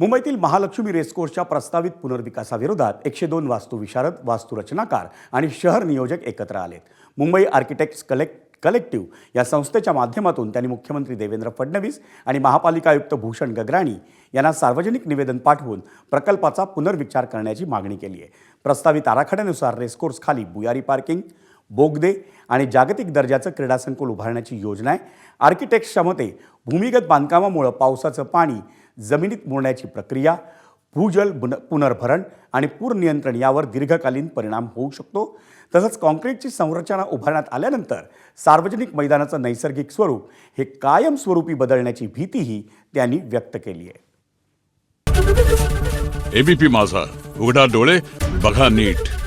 मुंबईतील महालक्ष्मी रेसकोर्सच्या प्रस्तावित पुनर्विकासाविरोधात 102 वास्तुविशारद, वास्तुरचनाकार आणि शहर नियोजक एकत्र आलेत. मुंबई आर्किटेक्ट्स कलेक्टिव्ह या संस्थेच्या माध्यमातून त्यांनी मुख्यमंत्री देवेंद्र फडणवीस आणि महापालिका आयुक्त भूषण गगराणी यांना सार्वजनिक निवेदन पाठवून प्रकल्पाचा पुनर्विचार करण्याची मागणी केली आहे. प्रस्तावित आराखड्यानुसार रेसकोर्स खाली भुयारी पार्किंग, बोगदे आणि जागतिक दर्जाचं क्रीडा संकुल उभारण्याची योजना आहे. आर्किटेक्ट्सच्या मते भूमिगत बांधकामामुळे पावसाचं पाणी जमिनीत मुरण्याची प्रक्रिया, भूजल पुनर्भरण आणि पूर नियंत्रण यावर दीर्घकालीन परिणाम होऊ शकतो. तसंच काँक्रीटची संरचना उभारण्यात आल्यानंतर सार्वजनिक मैदानाचं नैसर्गिक स्वरूप हे कायमस्वरूपी बदलण्याची भीतीही त्यांनी व्यक्त केली आहे. एबीपी माझा, उघडा डोळे बघा नीट.